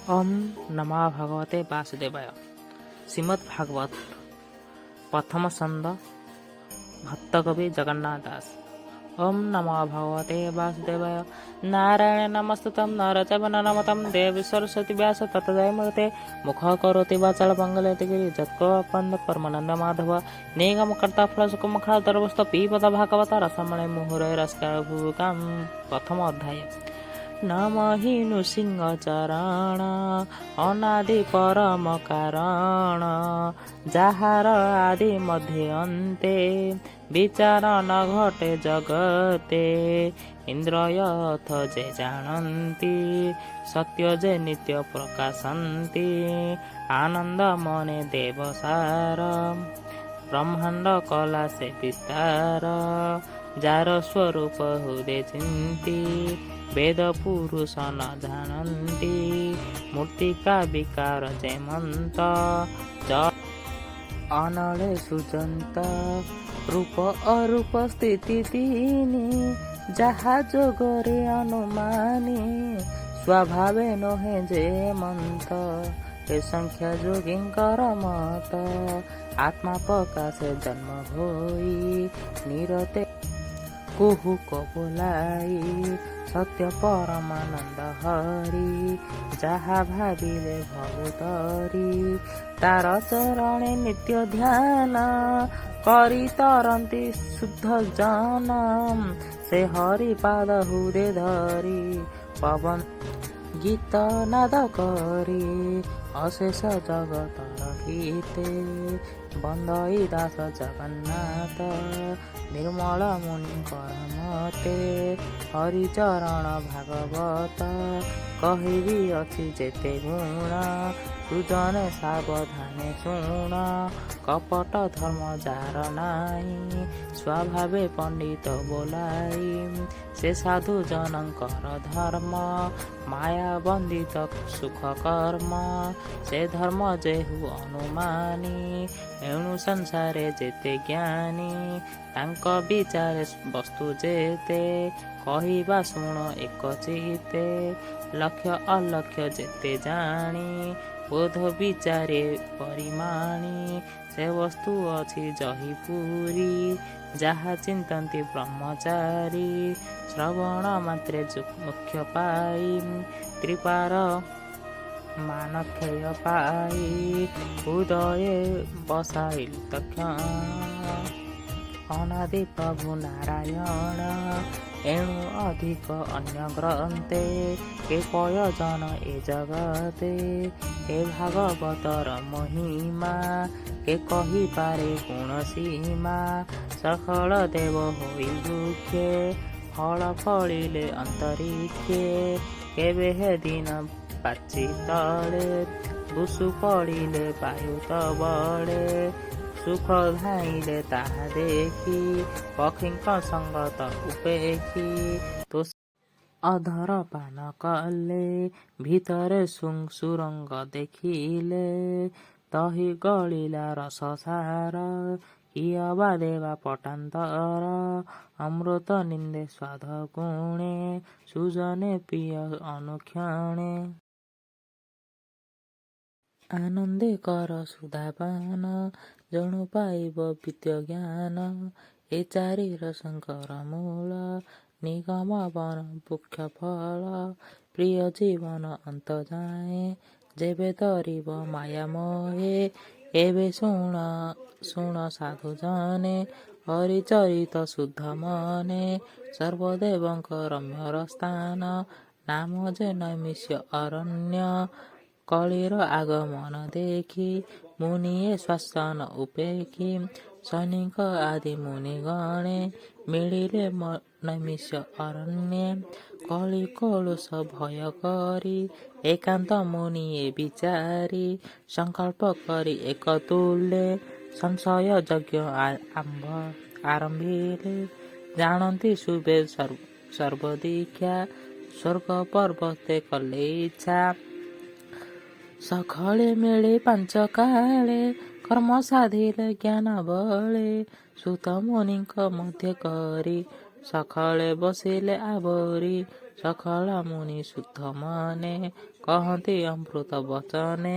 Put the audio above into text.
ओम नमः भगवते वासुदेवाय। श्रीमद् भागवत प्रथम स्कंद भक्त कवि जगन्नाथ दास। ओम नमः भगवते वासुदेवाय। नारायण नमस्तुतं नरचैव नरोत्तमं देवी सरस्वती व्यास ततो जयमुदीरये। मुख करोति वाचालं पङ्गुं गिरि यत्कृपात्तमहं परमानन्द माधव। निगमकर्ता फलश्रुतिमुखादरवस्तु पिबत भागवत रसमय मुहुरैरस्कार भुविकां। प्रथम अध्याय। नमहिनु सिंह चरण अनादि परम कारण जाहार आदि मध्य अन्ते विचार न घटे जगते इन्द्रयथ जे जानन्ति सत्य जे नित्य प्रकाशन्ति आनंद मने देवसार ब्रह्मांड कला से विस्तार जार स्वरूप हुदे चिंती वेद पुरुष न जानन्ति मूर्तिका विकार जयमन्त अनले सुजन्त रूप अरूप स्थिति तिनी जहा जोगरे अनुमानी स्वभावे नहे जयमन्त हे संख्या जोगिंकर मत आत्मा प्रकाशे जन्म होई निरते कुहुक बोलाई सत्य परमानंद हरि जहा भाविले भवतरी तार चरणे नित्य ध्यान करी तरंती शुद्ध जन से हरि पाद हुदे धरी पवन गीत नाद करी अशेष जगत रखिते बंदई दास जगन्नाथ निर्मल मुनि करमते हरिचरण भागवत कहबी अच्छी जेते गुण सुजने सावधाने शुण कपट धर्म जार नाई स्वभावे पंडित बोलाई से साधु जनकर धर्म माया बंदित सुख कर्म से धर्म जेहु अनुमानी एणु संसारे जेते ज्ञानी तांक विचारे वस्तु जेते कहिबा शुण एक चिते लक्ष्य अलक्ष्य जेते जानी बोध विचारे परिमाणी से वस्तु अछि जहि पुरी जहा चिंतन्ति ब्रह्मचारी श्रवण मात्रे मुख्य पाई त्रिपार मानक्षय पाई उदये बसाइल तक्ष अनादि प्रभु नारायण एणु अधिक अन्य ग्रंथे के प्रयोजन ए जगते हे भागवतर महिमा के कही पारे गुण सीमा सकल देव होई दुखे फल फलिले अंतरिक्षे केबे हे दिन पाची तले बुसु पड़िले वायु तबले सुख धाइले ताहा देखी पक्षीक संगत उपेखी तो अधर पान कले भितरे सुरंग देखिले तही गलिला रस सार कियबा देवा पटान्तर अमृत निंदे स्वाद गुणे सुजने प्रिय अनुक्षणे आनंदे कर सुधापान जणु पाइब वित्य ज्ञान ए चारिर शंकर मूल निगम वन मुख्य फल प्रिय जीवन अंत जाए जेबे तरिब माया मोहे एबे शुण साधु जने हरिचरित शुद्ध मने सर्वदेवंक रम्यर स्थान नाम जे नैमिष्य अरण्य कलिर आगमन देखी मुनिये श्वासन उपेखी सैनिक आदि मुनि गणे मिलिले नैमिष्य अरण्ये कलि कलुष भय करी एकांत मुनिये विचारी संकल्प करी एक तुल्य संशय यज्ञ आरंभिले जानती शुभे सर्वदीक्षा स्वर्ग पर्वते कले इच्छा सखळे मेळे पांच काळे कर्म साधिले ज्ञान बळे सुत मुनिक मध्य करी सखळे बसिले आवरी सकळ मुनि शुद्ध मने କହନ୍ତି ଅମୃତ ବଚନେ।